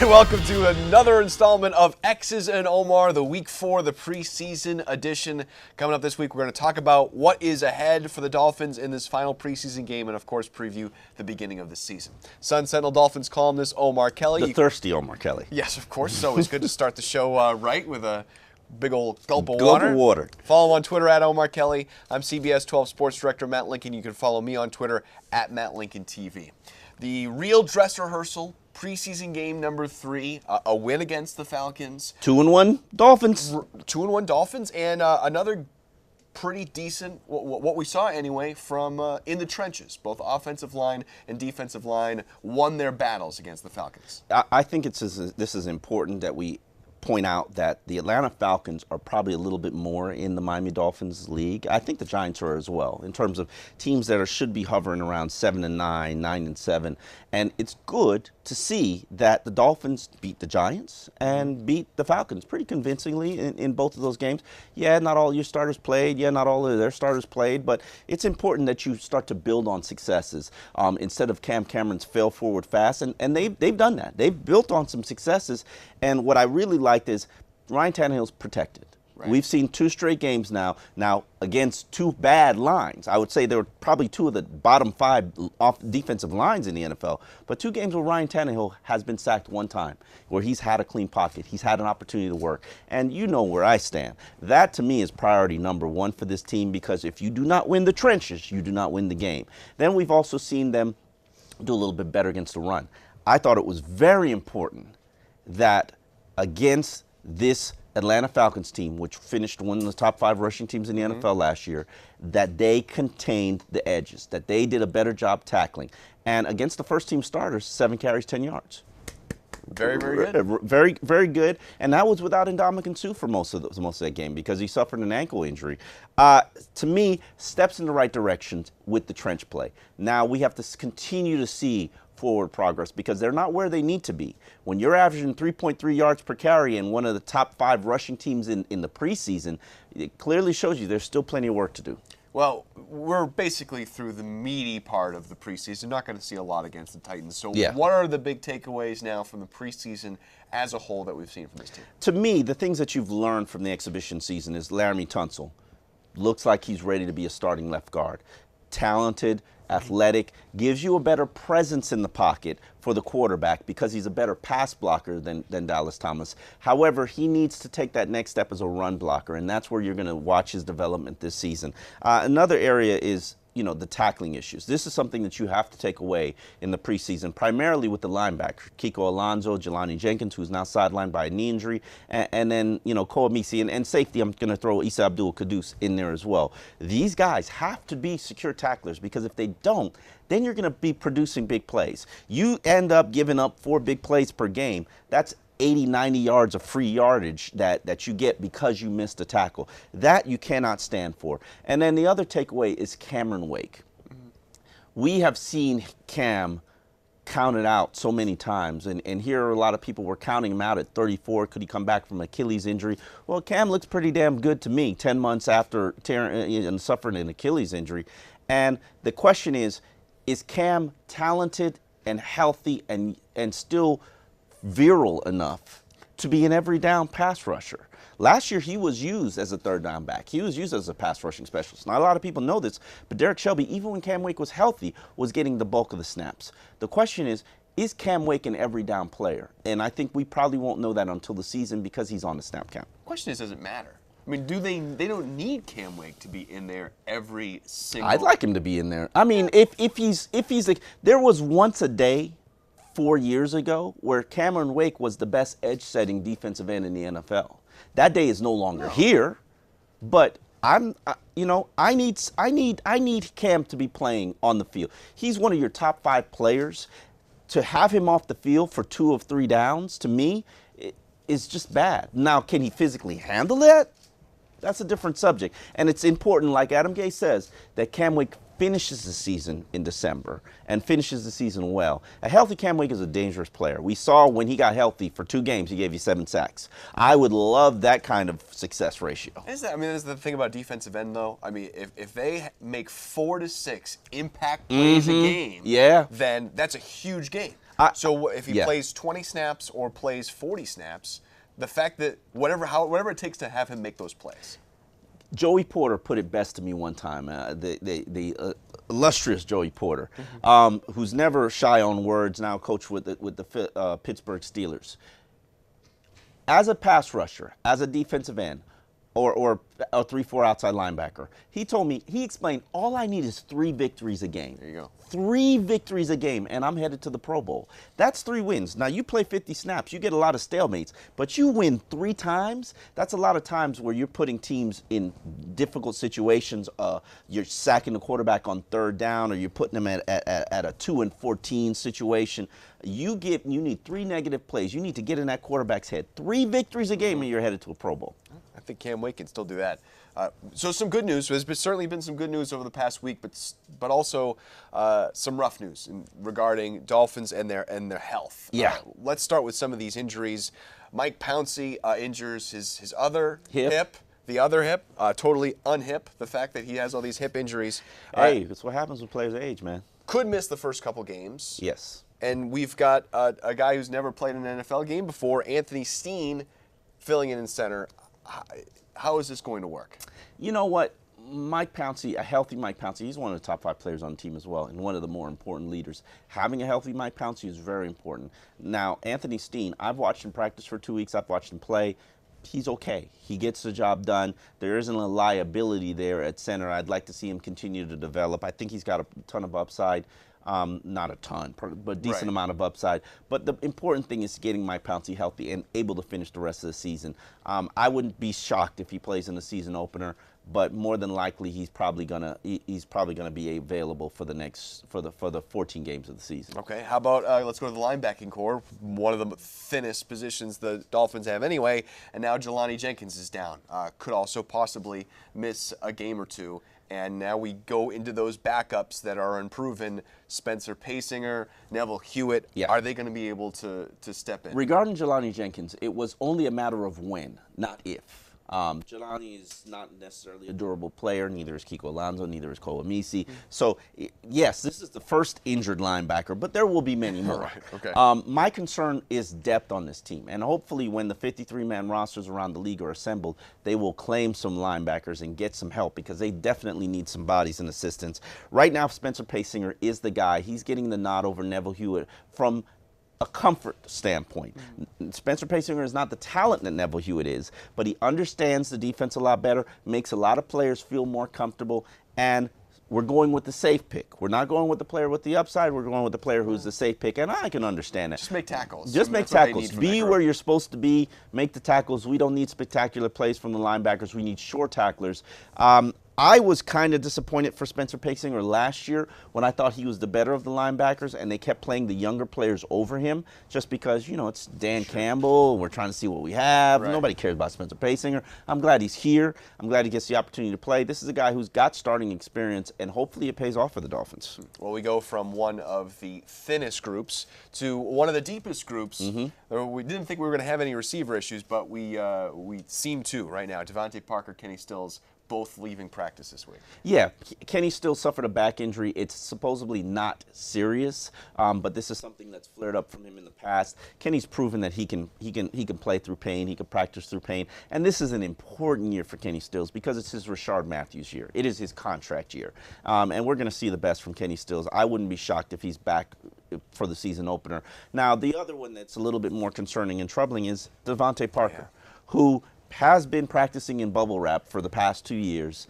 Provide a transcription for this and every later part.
right, welcome to another installment of X's and Omar, the Week 4, the preseason edition. Coming up this week, we're going to talk about what is ahead for the Dolphins in this final preseason game and, of course, preview the beginning of the season. Sun Sentinel Dolphins columnist Omar Kelly. The thirsty Omar Kelly. Yes, of course. So it's good to start the show right with a big old gulp of Gulp of water. Follow him on Twitter at Omar Kelly. I'm CBS 12 Sports Director Matt Lincoln. You can follow me on Twitter at Matt Lincoln TV. The real dress rehearsal, preseason game number 3, a win against the Falcons. 2-1 Dolphins. 2-1 Dolphins, and another pretty decent, what we saw anyway, from in the trenches. Both offensive line and defensive line won their battles against the Falcons. I think this is important that we point out that the Atlanta Falcons are probably a little bit more in the Miami Dolphins league. I think the Giants are as well, in terms of teams that should be hovering around 7-9, 9-7. And it's good to see that the Dolphins beat the Giants and beat the Falcons pretty convincingly in both of those games. Yeah, not all your starters played. Yeah, not all of their starters played. But it's important that you start to build on successes instead of Cam Cameron's fail forward fast. And they've done that. They've built on some successes. And what I really liked is Ryan Tannehill's protected. Right. We've seen 2 straight games now against 2 bad lines. I would say there were probably 2 of the bottom 5 off defensive lines in the NFL, but 2 games where Ryan Tannehill has been sacked 1 time, where he's had a clean pocket, he's had an opportunity to work, and you know where I stand. That, to me, is priority number 1 for this team, because if you do not win the trenches, you do not win the game. Then we've also seen them do a little bit better against the run. I thought it was very important that against this Atlanta Falcons team, which finished one of the top 5 rushing teams in the NFL last year, that they contained the edges, that they did a better job tackling. And against the first team starters, 7 carries, 10 yards. Very, very good. Very, very good. And that was without Ndamukong Suh for most of that game, because he suffered an ankle injury. To me, steps in the right direction with the trench play. Now we have to continue to see forward progress, because they're not where they need to be. When you're averaging 3.3 yards per carry and one of the top 5 rushing teams in the preseason, it clearly shows you there's still plenty of work to do. Well, we're basically through the meaty part of the preseason. Not going to see a lot against the Titans. So what are the big takeaways now from the preseason as a whole that we've seen from this team? To me, the things that you've learned from the exhibition season is Laramie Tunsil looks like he's ready to be a starting left guard. Talented, athletic, gives you a better presence in the pocket for the quarterback, because he's a better pass blocker than Dallas Thomas. However, he needs to take that next step as a run blocker, and that's where you're going to watch his development this season. Another area is the tackling issues. This is something that you have to take away in the preseason, primarily with the linebacker, Kiko Alonso, Jelani Jenkins, who's now sidelined by a knee injury, and then, Koa Misi, and safety, I'm going to throw Issa Abdul-Quddus in there as well. These guys have to be secure tacklers, because if they don't, then you're going to be producing big plays. You end up giving up 4 big plays per game. That's 80, 90 yards of free yardage that you get because you missed a tackle. That you cannot stand for. And then the other takeaway is Cameron Wake. We have seen Cam counted out so many times, and here are a lot of people were counting him out at 34. Could he come back from Achilles injury? Well, Cam looks pretty damn good to me 10 months after suffering an Achilles injury. And the question is Cam talented and healthy and still virile enough to be an every down pass rusher? Last year, he was used as a 3rd down back. He was used as a pass rushing specialist. Not a lot of people know this, but Derek Shelby, even when Cam Wake was healthy, was getting the bulk of the snaps. The question is Cam Wake an every down player? And I think we probably won't know that until the season, because he's on the snap count. The question is, does it matter? I mean, they don't need Cam Wake to be in there every single. I'd like him to be in there. I mean, if he's like, there was once a day 4 years ago where Cameron Wake was the best edge-setting defensive end in the NFL. That day is no longer here, but I need Cam to be playing on the field. He's one of your top 5 players. To have him off the field for 2 of 3 downs, to me, is just bad. Now, can he physically handle that? That's a different subject. And it's important, like Adam Gase says, that Cam Wake finishes the season in December and finishes the season well. A healthy Cam Wake is a dangerous player. We saw when he got healthy for 2 games, he gave you 7 sacks. I would love that kind of success ratio. That's the thing about defensive end, though. I mean, if they make 4 to 6 impact plays a game, then that's a huge game. So if he yeah. plays 20 snaps or plays 40 snaps, the fact that whatever it takes to have him make those plays. Joey Porter put it best to me one time, the illustrious Joey Porter, who's never shy on words, now coach with the Pittsburgh Steelers. As a pass rusher, as a defensive end, or a 3-4 outside linebacker, he explained, all I need is 3 victories a game. There you go. 3 victories a game, and I'm headed to the Pro Bowl. That's 3 wins. Now, you play 50 snaps, you get a lot of stalemates, but you win 3 times, that's a lot of times where you're putting teams in difficult situations. You're sacking the quarterback on 3rd down, or you're putting them at a 2-14 situation. You need 3 negative plays. You need to get in that quarterback's head. 3 victories a game, and you're headed to a Pro Bowl. I think Cam Wake can still do that. So some good news. There's certainly been some good news over the past week, but also some rough news regarding Dolphins and their health. Yeah. Let's start with some of these injuries. Mike Pouncey injures his other hip. The other hip, totally unhip. The fact that he has all these hip injuries. Hey, that's what happens with players' age, man. Could miss the first couple games. Yes. And we've got a guy who's never played an NFL game before, Anthony Steen, filling in center. How is this going to work? You know what? Mike Pouncey, a healthy Mike Pouncey, he's one of the top 5 players on the team as well, and one of the more important leaders. Having a healthy Mike Pouncey is very important. Now, Anthony Steen, I've watched him practice for 2 weeks. I've watched him play. He's okay. He gets the job done. There isn't a liability there at center. I'd like to see him continue to develop. I think he's got a ton of upside. Not a ton, but decent amount of upside. But the important thing is getting Mike Pouncey healthy and able to finish the rest of the season. I wouldn't be shocked if he plays in the season opener, but more than likely he's probably gonna be available for the 14 games of the season. Okay, how about let's go to the linebacking core, one of the thinnest positions the Dolphins have anyway, and now Jelani Jenkins is down. Could also possibly miss a game or 2. And now we go into those backups that are unproven. Spencer Pasinger, Neville Hewitt. Yeah. Are they going to be able to step in? Regarding Jelani Jenkins, it was only a matter of when, not if. Jelani is not necessarily a durable player. Neither is Kiko Alonso. Neither is Cole Amisi. So, yes, this is the first injured linebacker, but there will be many more. Right, okay. My concern is depth on this team. And hopefully when the 53-man rosters around the league are assembled, they will claim some linebackers and get some help, because they definitely need some bodies and assistance. Right now, Spencer Pasinger is the guy. He's getting the nod over Neville Hewitt from a comfort standpoint. Spencer Pasinger is not the talent that Neville Hewitt is, but he understands the defense a lot better, makes a lot of players feel more comfortable, and we're going with the safe pick. We're not going with the player with the upside. We're going with the player who's the safe pick, and I can understand that. Just make tackles. Just make tackles. Be where you're supposed to be. Make the tackles. We don't need spectacular plays from the linebackers. We need short tacklers. I was kind of disappointed for Spencer Pasinger last year when I thought he was the better of the linebackers, and they kept playing the younger players over him just because, you know, it's Dan Campbell. We're trying to see what we have. Right. Nobody cares about Spencer Pasinger. I'm glad he's here. I'm glad he gets the opportunity to play. This is a guy who's got starting experience, and hopefully it pays off for the Dolphins. Well, we go from one of the thinnest groups to one of the deepest groups. We didn't think we were going to have any receiver issues, but we seem to right now. Devontae Parker, Kenny Stills, both leaving practice this week. Yeah, Kenny still suffered a back injury. It's supposedly not serious, but this is something that's flared up from him in the past. Kenny's proven that he can play through pain. He can practice through pain, and this is an important year for Kenny Stills because it's his Rashard Matthews year. It is his contract year, and we're going to see the best from Kenny Stills. I wouldn't be shocked if he's back for the season opener. Now, the other one that's a little bit more concerning and troubling is Devontae Parker, who has been practicing in bubble wrap for the past 2 years,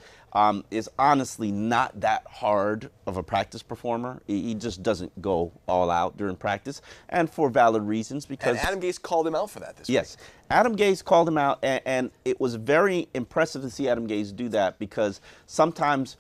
is honestly not that hard of a practice performer. He just doesn't go all out during practice, and for valid reasons. Because and Adam Gase called him out for that this week. Yes, Adam Gase called him out, and it was very impressive to see Adam Gase do that, because sometimes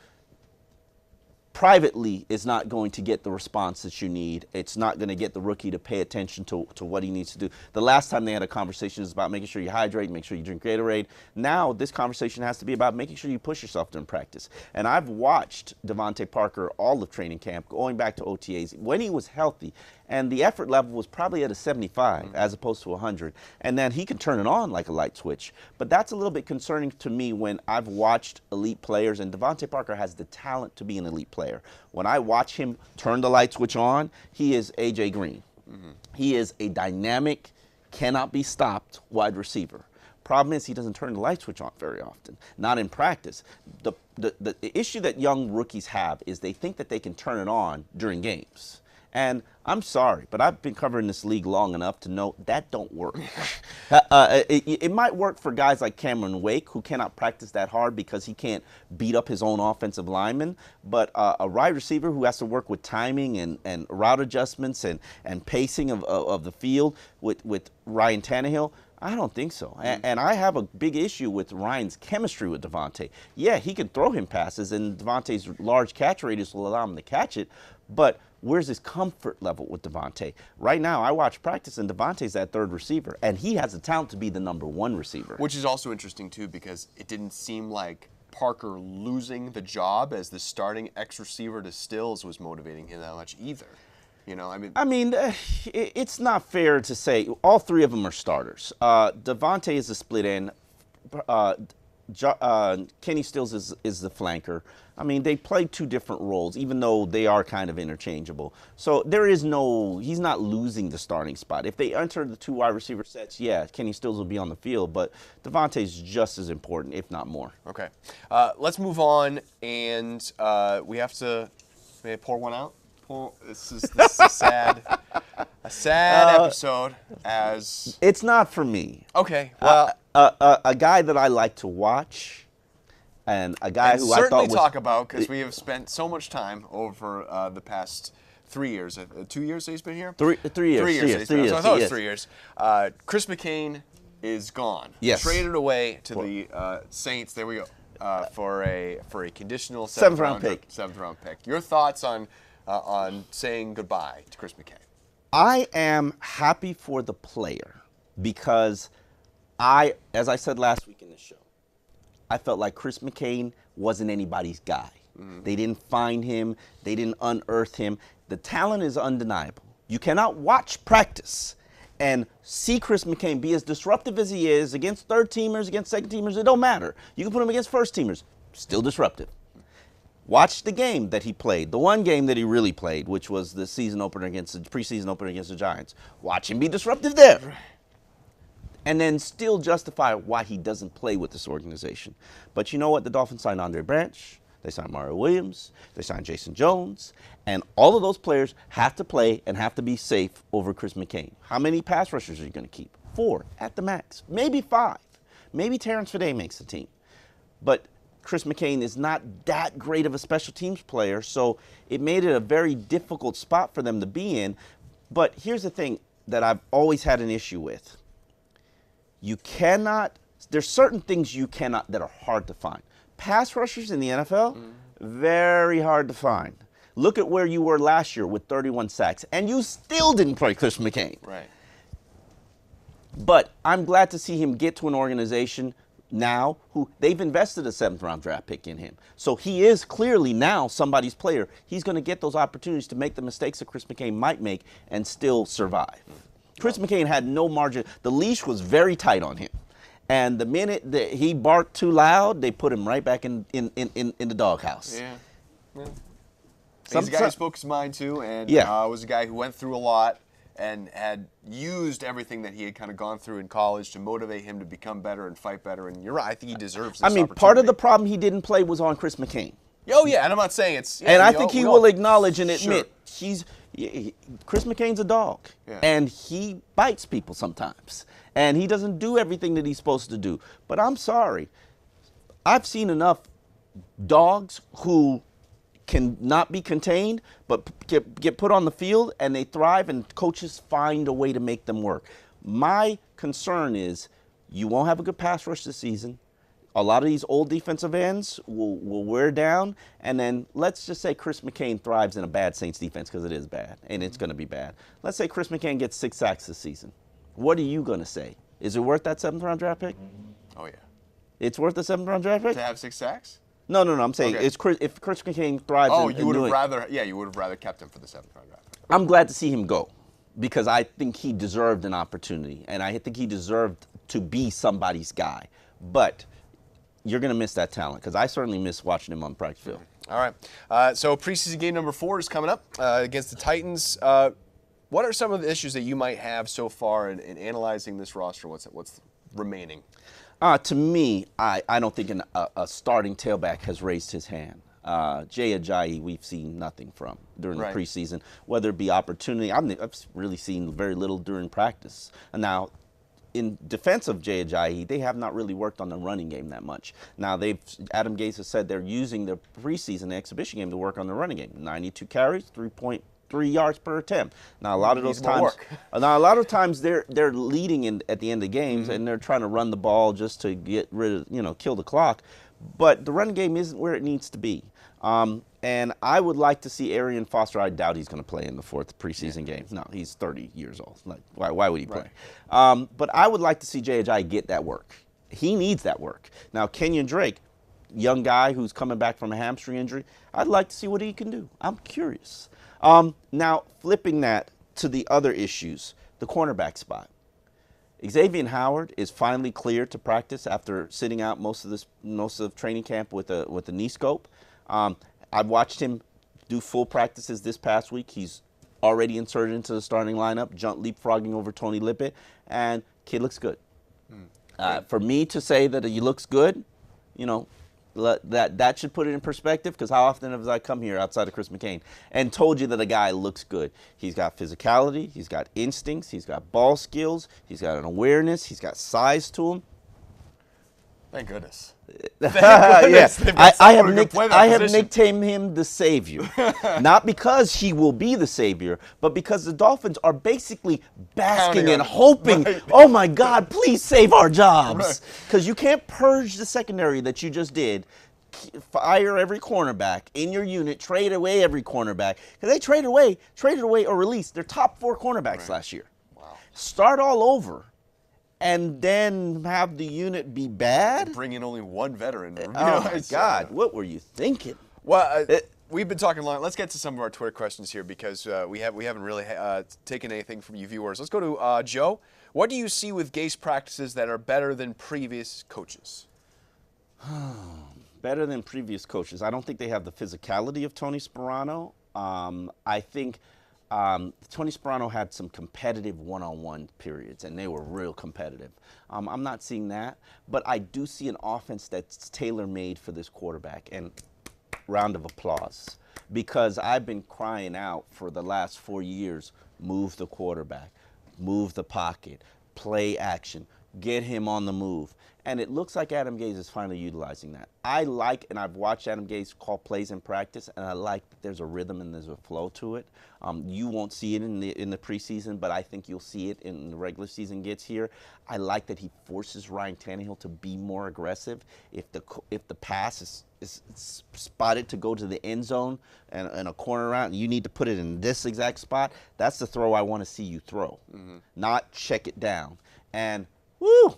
privately is not going to get the response that you need. It's not going to get the rookie to pay attention to what he needs to do. The last time they had a conversation is about making sure you hydrate, make sure you drink Gatorade. Now this conversation has to be about making sure you push yourself during practice. And I've watched Devontae Parker all of training camp, going back to OTAs, when he was healthy, and the effort level was probably at a 75 as opposed to 100. And then he can turn it on like a light switch. But that's a little bit concerning to me when I've watched elite players, and Devontae Parker has the talent to be an elite player. When I watch him turn the light switch on, he is A.J. Green. He is a dynamic, cannot be stopped wide receiver. Problem is he doesn't turn the light switch on very often, not in practice. The issue that young rookies have is they think that they can turn it on during games. And I'm sorry, but I've been covering this league long enough to know that don't work. It might work for guys like Cameron Wake, who cannot practice that hard because he can't beat up his own offensive lineman. But a wide receiver who has to work with timing and route adjustments and pacing of the field with Ryan Tannehill, I don't think so. And I have a big issue with Ryan's chemistry with Devontae. Yeah, he can throw him passes, and Devontae's large catch radius will allow him to catch it. But where's his comfort level with Devontae? Right now, I watch practice, and Devontae's that third receiver, and he has the talent to be the #1 receiver. Which is also interesting, too, because it didn't seem like Parker losing the job as the starting X receiver to Stills was motivating him that much either. You know, I mean, it's not fair to say all three of them are starters. Devontae is a split end. Kenny Stills is the flanker. I mean, they play two different roles, even though they are kind of interchangeable. So he's not losing the starting spot. If they enter the two wide receiver sets, yeah, Kenny Stills will be on the field, but Devontae's just as important, if not more. Okay. Let's move on, and we have to maybe pour one out. This is a sad episode. As it's not for me. Okay, well, a guy that I like to watch, and a guy who I thought was talk about because we have spent so much time over the past 3 years. 2 years that he's been here. 3 years. 3 years. 3 years. So I thought it was 3 years. Chris McCain is gone. Yes. Traded away to the Saints. There we go. For a conditional seventh round pick. Your thoughts on saying goodbye to Chris McCain? I am happy for the player because as I said last week in the show, I felt like Chris McCain wasn't anybody's guy. They didn't find him. They didn't unearth him. The talent is undeniable. You cannot watch practice and see Chris McCain be as disruptive as he is against third teamers, against second teamers. It don't matter. You can put him against first teamers. Still disruptive. Watch the game that he played, the one game that he really played, which was the preseason opener against the Giants. Watch him be disruptive there. And then still justify why he doesn't play with this organization. But you know what? The Dolphins signed Andre Branch. They signed Mario Williams. They signed Jason Jones. And all of those players have to play and have to be safe over Chris McCain. How many pass rushers are you going to keep? 4 at the max. Maybe 5. Maybe Terrence Fede makes the team. But Chris McCain is not that great of a special teams player, so it made it a very difficult spot for them to be in. But here's the thing that I've always had an issue with. There's certain things that are hard to find. Pass rushers in the NFL, very hard to find. Look at where you were last year with 31 sacks, and you still didn't play Chris McCain. Right. But I'm glad to see him get to an organization now who they've invested a 7th round draft pick in him. So he is clearly now somebody's player. He's going to get those opportunities to make the mistakes that Chris McCain might make and still survive. Chris McCain had no margin. The leash was very tight on him. And the minute that he barked too loud, they put him right back in the doghouse. Yeah. He's a guy who spoke his mind too, and was a guy who went through a lot and had used everything that he had kind of gone through in college to motivate him to become better and fight better. And you're right, I think he deserves this opportunity. Part of the problem he didn't play was on Chris McCain. Oh, yeah, and I'm not saying it's... and I think he will acknowledge and admit Chris McCain's a dog, and he bites people sometimes. And he doesn't do everything that he's supposed to do. But I'm sorry. I've seen enough dogs who can not be contained, but get put on the field and they thrive, and coaches find a way to make them work. My concern is you won't have a good pass rush this season. A lot of these old defensive ends will wear down, and then let's just say Chris McCain thrives in a bad Saints defense, because it is bad, and it's going to be bad. Let's say Chris McCain gets 6 sacks this season. What are you going to say? Is it worth that 7th round draft pick? Oh, yeah. It's worth the 7th round draft pick? To have 6 sacks? No. I'm saying if Chris McCain thrives. You would have rather kept him for the 7th round draft. I'm glad to see him go, because I think he deserved an opportunity, and I think he deserved to be somebody's guy. But you're going to miss that talent, because I certainly miss watching him on the practice field. All right. So preseason game number 4 is coming up against the Titans. What are some of the issues that you might have so far in analyzing this roster? What's remaining? To me, I don't think a starting tailback has raised his hand. Jay Ajayi, we've seen nothing from during the preseason, whether it be opportunity. I've really seen very little during practice. And now, in defense of Jay Ajayi, they have not really worked on the running game that much. Now, Adam Gase has said they're using the preseason exhibition game to work on the running game. 92 carries, 3.3 yards per attempt. Now, a lot of those times, they're leading at the end of games, and they're trying to run the ball just to get rid of, kill the clock. But the run game isn't where it needs to be. And I would like to see Arian Foster. I doubt he's going to play in the 4th preseason game. No, he's 30 years old. Like, why would he play? But I would like to see Jay Ajayi get that work. He needs that work. Now, Kenyon Drake, young guy who's coming back from a hamstring injury, I'd like to see what he can do. I'm curious. Now, flipping that to the other issues, the cornerback spot. Xavier Howard is finally cleared to practice after sitting out most of training camp with a knee scope. I've watched him do full practices this past week. He's already inserted into the starting lineup, leapfrogging over Tony Lippett, and kid looks good. For me to say that he looks good, that should put it in perspective, because how often have I come here outside of Chris McCain and told you that a guy looks good? He's got physicality, he's got instincts, he's got ball skills, he's got an awareness, he's got size to him. Thank goodness. Yes, I have nicknamed him the Savior. Not because he will be the Savior, but because the Dolphins are basically basking and hoping, oh my God, please save our jobs. Because you can't purge the secondary that you just did, fire every cornerback in your unit, trade away every cornerback. Because they traded away or released their top 4 cornerbacks last year. Wow. Start all over. And then have the unit be bad? Bring in only one veteran. Oh, my God. What were you thinking? Well, we've been talking long. Let's get to some of our Twitter questions here, because we haven't really taken anything from you viewers. Let's go to Joe. What do you see with Gase practices that are better than previous coaches? Better than previous coaches. I don't think they have the physicality of Tony Sparano. I think Tony Sparano had some competitive one-on-one periods, and they were real competitive. I'm not seeing that, but I do see an offense that's tailor-made for this quarterback, and round of applause, because I've been crying out for the last 4 years, move the quarterback, move the pocket, play action, get him on the move. And it looks like Adam Gase is finally utilizing that. And I've watched Adam Gase call plays in practice, and I like that there's a rhythm and there's a flow to it. You won't see it in the preseason, but I think you'll see it in the regular season gets here. I like that he forces Ryan Tannehill to be more aggressive. If the pass is spotted to go to the end zone and a corner route, and you need to put it in this exact spot, that's the throw I want to see you throw, not check it down. And woo!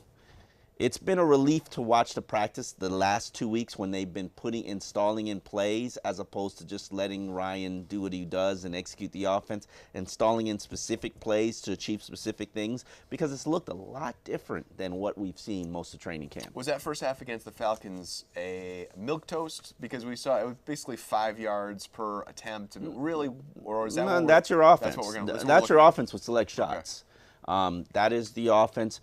It's been a relief to watch the practice the last 2 weeks when they've been installing in plays, as opposed to just letting Ryan do what he does and execute the offense, installing in specific plays to achieve specific things, because it's looked a lot different than what we've seen most of training camp. Was that first half against the Falcons a milquetoast? Because we saw it was basically 5 yards per attempt, really, or is that? No, that's your offense. That's your offense with select shots. Okay. That is the offense.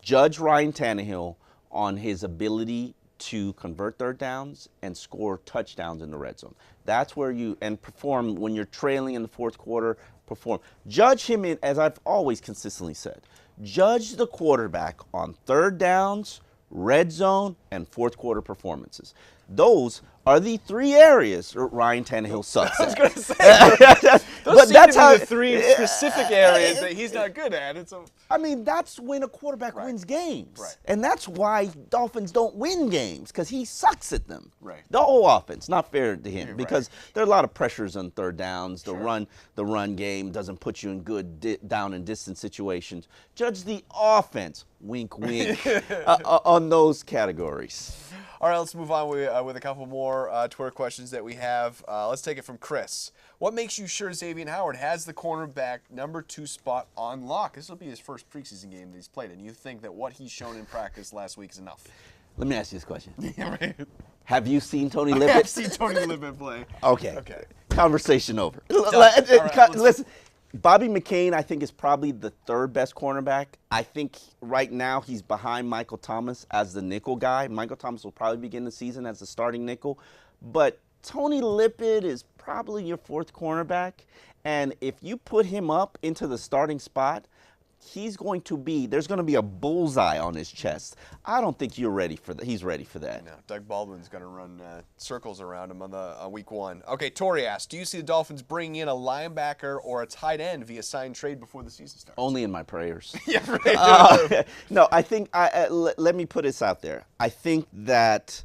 Judge Ryan Tannehill on his ability to convert third downs and score touchdowns in the red zone. That's where perform when you're trailing in the 4th quarter, perform. Judge him as I've always consistently said, judge the quarterback on third downs, red zone, and 4th quarter performances. Those are the 3 areas Ryan Tannehill sucks at. I was going to say, but that's how the 3 specific areas that he's not good at. That's when a quarterback wins games. Right. And that's why Dolphins don't win games, because he sucks at them. Right. The whole offense, not fair to him, because there are a lot of pressures on third downs. The run game doesn't put you in good down and distance situations. Judge the offense, wink, wink, on those categories. All right, let's move on with a couple more Twitter questions that we have. Let's take it from Chris. What makes you sure Xavier Howard has the cornerback number 2 spot on lock? This will be his first preseason game that he's played, and you think that what he's shown in practice last week is enough? Let me ask you this question. Yeah, right. Have you seen Tony Lippett? I have seen Tony Lippett play. Okay. Conversation over. Right, listen, Bobby McCain, I think, is probably the third best cornerback. I think right now he's behind Michael Thomas as the nickel guy. Michael Thomas will probably begin the season as the starting nickel. But Tony Lippett is probably your fourth cornerback. And if you put him up into the starting spot, there's going to be a bullseye on his chest. I don't think you're ready for that. He's ready for that. No, Doug Baldwin's going to run circles around him on week 1. Okay, Tori asks, do you see the Dolphins bringing in a linebacker or a tight end via sign trade before the season starts? Only in my prayers. Yeah, right. No, I think, let me put this out there. I think that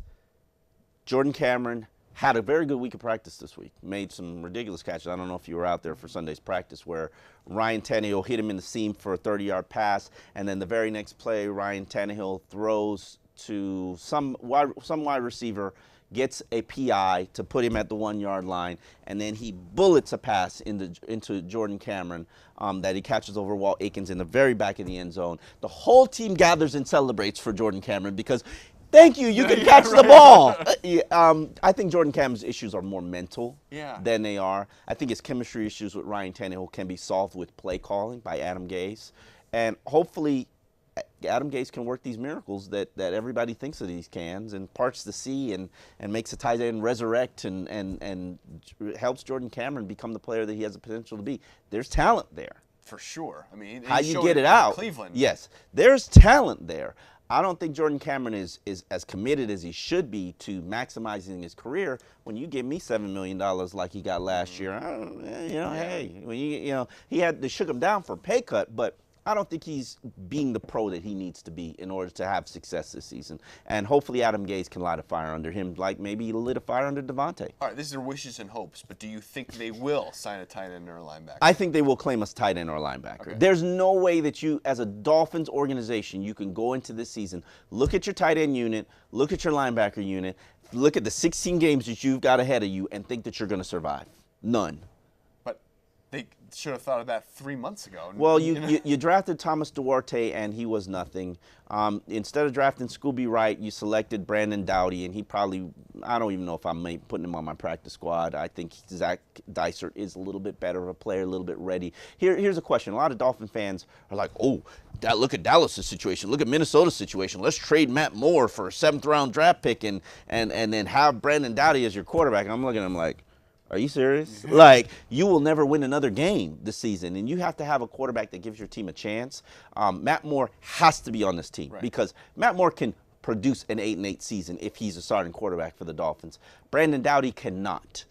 Jordan Cameron had a very good week of practice this week. Made some ridiculous catches. I don't know if you were out there for Sunday's practice where Ryan Tannehill hit him in the seam for a 30-yard pass, and then the very next play, Ryan Tannehill throws to some wide receiver, gets a PI to put him at the 1-yard line, and then he bullets a pass into Jordan Cameron that he catches over Walt Aikens in the very back of the end zone. The whole team gathers and celebrates for Jordan Cameron because thank you. You can catch the ball. I think Jordan Cameron's issues are more mental than they are. I think his chemistry issues with Ryan Tannehill can be solved with play calling by Adam Gase. And hopefully Adam Gase can work these miracles that everybody thinks that he can, and parts the sea and makes a tight end resurrect and helps Jordan Cameron become the player that he has the potential to be. There's talent there. For sure. I mean, how you get it out. Cleveland. Yes. There's talent there. I don't think Jordan Cameron is as committed as he should be to maximizing his career. When you give me $7 million like he got last year, hey, when they shook him down for a pay cut, but I don't think he's being the pro that he needs to be in order to have success this season. And hopefully Adam Gase can light a fire under him like maybe he lit a fire under Devontae. All right, these are wishes and hopes, but do you think they will sign a tight end or a linebacker? I think they will claim a tight end or a linebacker. Okay. There's no way that you, as a Dolphins organization, you can go into this season, look at your tight end unit, look at your linebacker unit, look at the 16 games that you've got ahead of you and think that you're going to survive. None. They should have thought of that 3 months ago. Well, you drafted Thomas Duarte, and he was nothing. Instead of drafting Scooby Wright, you selected Brandon Doughty, and he probably, I don't even know if I'm putting him on my practice squad. I think Zach Dysert is a little bit better of a player, a little bit ready. Here's a question. A lot of Dolphin fans are like, oh, look at Dallas' situation. Look at Minnesota's situation. Let's trade Matt Moore for a 7th-round draft pick and then have Brandon Doughty as your quarterback. I'm looking at him like, are you serious? Like, you will never win another game this season, and you have to have a quarterback that gives your team a chance. Matt Moore has to be on this team because Matt Moore can produce an 8-8 season if he's a starting quarterback for the Dolphins. Brandon Doughty cannot.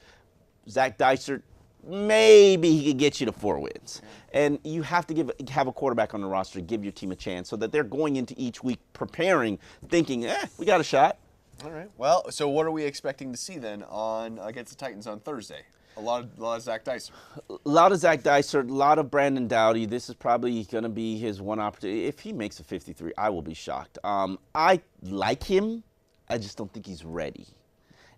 Zach Dysert, maybe he could get you to 4 wins. And you have to have a quarterback on the roster to give your team a chance so that they're going into each week preparing, thinking, we got a shot. All right. Well, so what are we expecting to see then against the Titans on Thursday? A lot of Zach Dysert. A lot of Zach Dysert, a lot of Brandon Doughty. This is probably going to be his one opportunity. If he makes a 53, I will be shocked. I like him. I just don't think he's ready.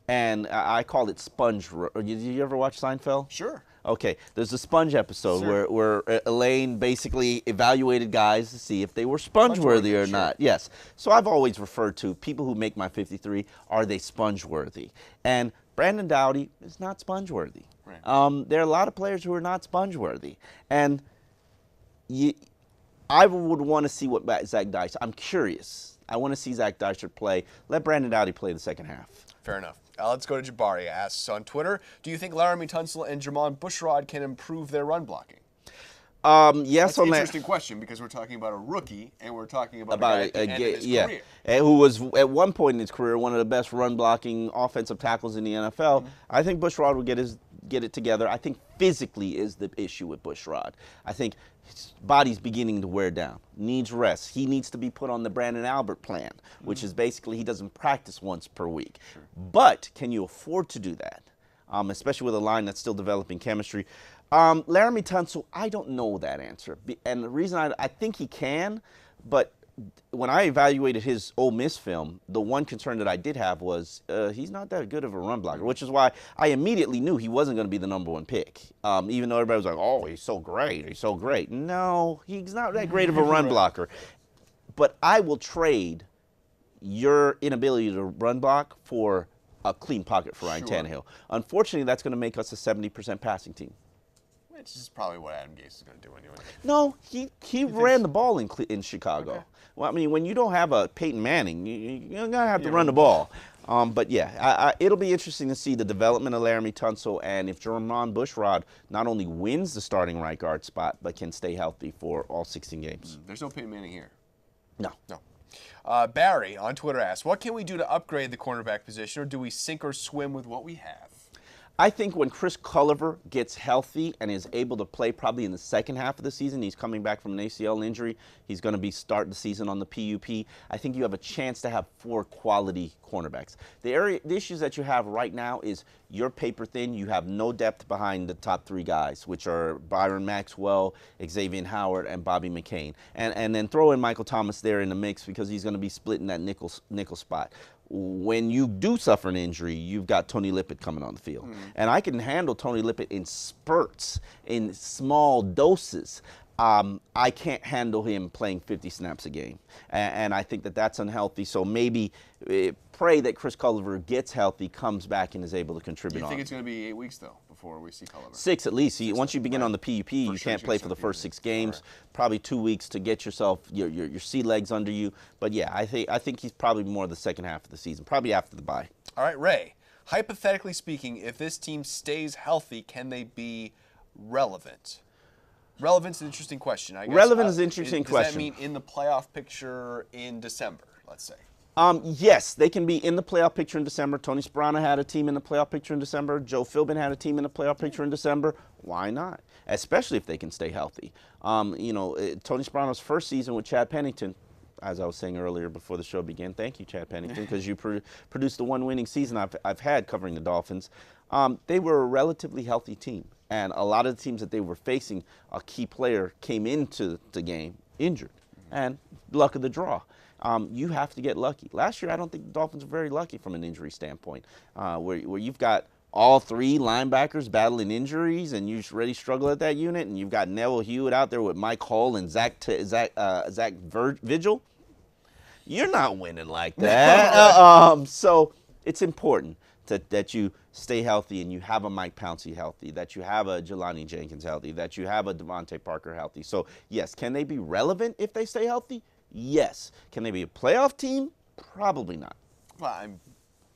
And I call it sponge. Did you ever watch Seinfeld? Sure. Okay, there's a sponge episode where Elaine basically evaluated guys to see if they were sponge-worthy or not. Yes. So I've always referred to people who make my 53, are they sponge-worthy? And Brandon Doughty is not sponge-worthy. Right. There are a lot of players who are not sponge-worthy. And I would want to see what Zach Dysert, I'm curious. I want to see Zach Dysert play. Let Brandon Doughty play the second half. Fair enough. Let's go to Jabari. Asks on Twitter, do you think Laramie Tunsil and Jermon Bushrod can improve their run blocking? Yes. That's an interesting question because we're talking about a rookie and we're talking about a guy at the end of his career. Who was at one point in his career one of the best run blocking offensive tackles in the NFL. Mm-hmm. I think Bushrod will get it together. I think physically is the issue with Bushrod. I think his body's beginning to wear down, needs rest. He needs to be put on the Brandon Albert plan, which is basically he doesn't practice once per week. Sure. But can you afford to do that, especially with a line that's still developing chemistry? Laramie Tunsil, I don't know that answer. And the reason I think he can, but when I evaluated his Ole Miss film, the one concern that I did have was he's not that good of a run blocker, which is why I immediately knew he wasn't going to be the #1 pick. Even though everybody was like, oh, he's so great, he's so great. No, he's not that great of a run blocker. But I will trade your inability to run block for a clean pocket for Ryan Tannehill. Unfortunately, that's going to make us a 70% passing team. It's just probably what Adam Gase is going to do anyway. No, he ran the ball in Chicago. Okay. Well, I mean, when you don't have a Peyton Manning, you're going to have to run the ball. But yeah, it'll be interesting to see the development of Laramie Tunsil and if Jermon Bushrod not only wins the starting right guard spot, but can stay healthy for all 16 games. There's no Peyton Manning here. No. Barry on Twitter asks, what can we do to upgrade the cornerback position, or do we sink or swim with what we have? I think when Chris Culliver gets healthy and is able to play probably in the second half of the season, he's coming back from an ACL injury. He's going to be starting the season on the PUP. I think you have a chance to have 4 quality cornerbacks. The issues that you have right now is you're paper thin. You have no depth behind the top 3 guys, which are Byron Maxwell, Xavier Howard, and Bobby McCain. And then throw in Michael Thomas there in the mix because he's going to be splitting that nickel spot. When you do suffer an injury, you've got Tony Lippett coming on the field. And I can handle Tony Lippett in spurts, in small doses. I can't handle him playing 50 snaps a game. And I think that that's unhealthy. So maybe pray that Chris Culliver gets healthy, comes back, and is able to contribute. Do you think it's going to be 8 weeks, though, before we see Culliver? 6 at least. Once you begin on the PUP, you can't play for the first 6 games. Probably 2 weeks to get yourself your sea legs under you. But yeah, I think he's probably more the second half of the season, probably after the bye. All right, Ray. Hypothetically speaking, if this team stays healthy, can they be relevant? Relevant's an interesting question, I guess. Relevant is an interesting question. Does that mean in the playoff picture in December, let's say? Yes, they can be in the playoff picture in December. Tony Sparano had a team in the playoff picture in December. Joe Philbin had a team in the playoff picture in December. Why not? Especially if they can stay healthy. Tony Sparano's first season with Chad Pennington, as I was saying earlier before the show began, thank you, Chad Pennington, because you produced the one winning season I've had covering the Dolphins. They were a relatively healthy team. And a lot of the teams that they were facing, a key player came into the game injured. And luck of the draw. You have to get lucky. Last year, I don't think the Dolphins were very lucky from an injury standpoint, where you've got all 3 linebackers battling injuries, and you really struggle at that unit, and you've got Neville Hewitt out there with Mike Hull and Zach Vigil. You're not winning like that. So it's important that you stay healthy and you have a Mike Pouncey healthy, that you have a Jelani Jenkins healthy, that you have a Devontae Parker healthy. So, yes, can they be relevant if they stay healthy? Yes. Can they be a playoff team? Probably not. Well,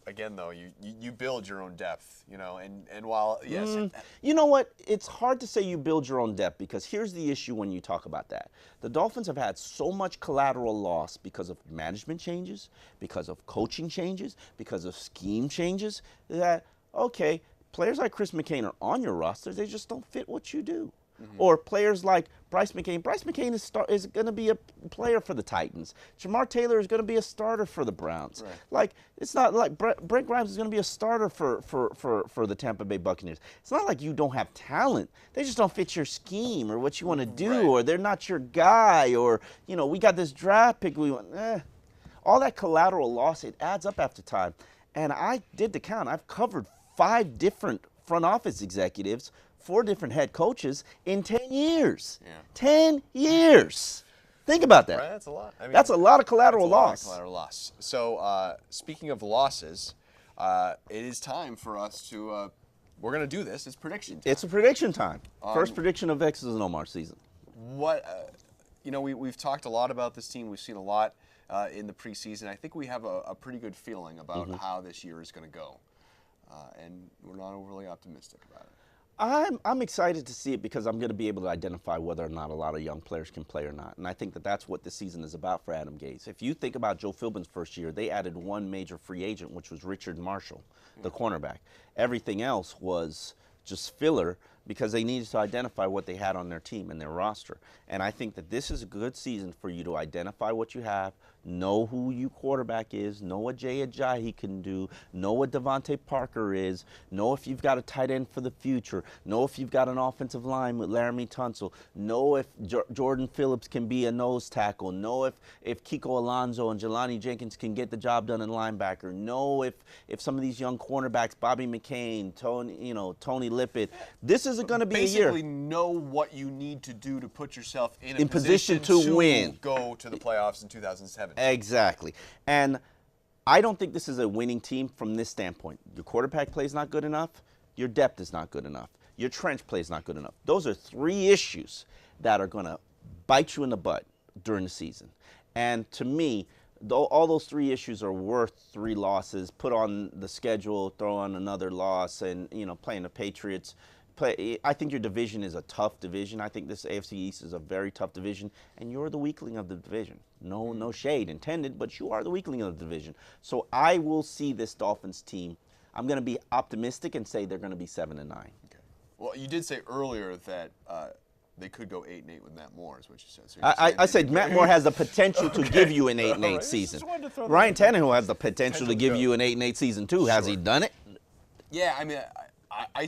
again, though, you build your own depth, and while, yes. You know what? It's hard to say you build your own depth because here's the issue when you talk about that. The Dolphins have had so much collateral loss because of management changes, because of coaching changes, because of scheme changes, that, okay, players like Chris McCain are on your roster, they just don't fit what you do. Or players like Bryce McCain. Bryce McCain is going to be a player for the Titans. Jamar Taylor is going to be a starter for the Browns. Right. Like, it's not like Brent Grimes is going to be a starter for the Tampa Bay Buccaneers. It's not like you don't have talent. They just don't fit your scheme or what you want to do, or they're not your guy, or, we got this draft pick. All that collateral loss, it adds up after time. And I did the count. I've covered 5 different front office executives, 4 different head coaches in 10 years. Yeah. 10 years. Think about that. Right, that's a lot. That's a lot of collateral loss. Collateral loss. So, speaking of losses, it is time for us to. We're going to do this. It's prediction time. It's a prediction time. First prediction of X's and Omar season. What? We've talked a lot about this team. We've seen a lot in the preseason. I think we have a pretty good feeling about how this year is going to go, and we're not overly optimistic about it. I'm excited to see it because I'm going to be able to identify whether or not a lot of young players can play or not. And I think that that's what this season is about for Adam Gase. If you think about Joe Philbin's first year, they added 1 major free agent, which was Richard Marshall, the cornerback. Everything else was just filler because they needed to identify what they had on their team and their roster. And I think that this is a good season for you to identify what you have, know who your quarterback is, know what Jay Ajayi can do, know what Devontae Parker is, know if you've got a tight end for the future, know if you've got an offensive line with Laramie Tunsil, know if Jordan Phillips can be a nose tackle, know if Kiko Alonso and Jelani Jenkins can get the job done in linebacker, know if some of these young cornerbacks, Bobby McCain, Tony Lippett, this isn't going to be a year. Basically know what you need to do to put yourself in a position to win. Go to the playoffs in 2007. Exactly. And I don't think this is a winning team from this standpoint. Your quarterback play is not good enough. Your depth is not good enough. Your trench play is not good enough. Those are 3 issues that are going to bite you in the butt during the season. And to me, all those 3 issues are worth 3 losses. Put on the schedule, throw on another loss, and playing the Patriots. I think your division is a tough division. I think this AFC East is a very tough division, and you're the weakling of the division. No shade intended, but you are the weakling of the division. So I will see this Dolphins team. I'm going to be optimistic and say they're going to be 7-9. Okay. Well, you did say earlier that they could go 8-8 with Matt Moore, is what you said. So I said Matt Moore has the potential to give you an 8-8 season. Ryan Tannehill has the potential to give you an 8-8 season too. Has he done it? Yeah, I mean, I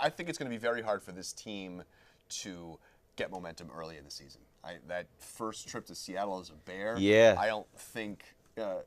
think it's going to be very hard for this team to get momentum early in the season. That first trip to Seattle as a Bear, yeah. I don't think that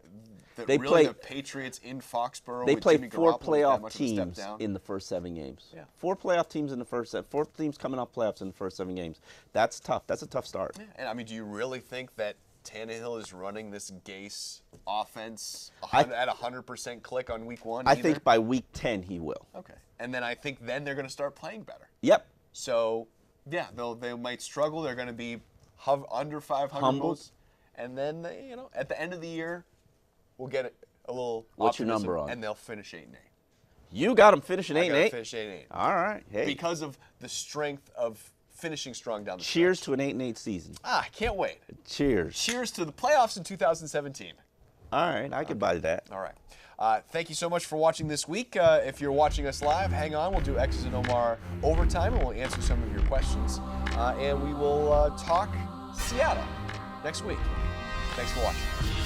they really the Patriots in Foxborough. They with played Jimmy 4 Garoppolo playoff teams in the first 7 games. Yeah. 4 playoff teams in the first 4 teams coming off playoffs in the first 7 games. That's tough. That's a tough start. Yeah. And I mean, do you really think that Tannehill is running this Gase offense at 100% click on week 1? I think by week 10 he will. Okay. And then I think then they're going to start playing better. Yep. So, yeah, they might struggle. They're going to be under 500 Humbled. most. And then, at the end of the year, we'll get a little What's your optimism, number on? and they'll finish 8-8. You got them finishing 8-8? Finish 8-8. All right. Hey. Because of the strength of finishing strong down the stretch. Cheers to an 8-8 season. I can't wait. Cheers. Cheers to the playoffs in 2017. All right. I can buy that. All right. Thank you so much for watching this week. If you're watching us live, hang on. We'll do X's and Omar overtime, and we'll answer some of your questions. And we will talk Seattle next week. Thanks for watching.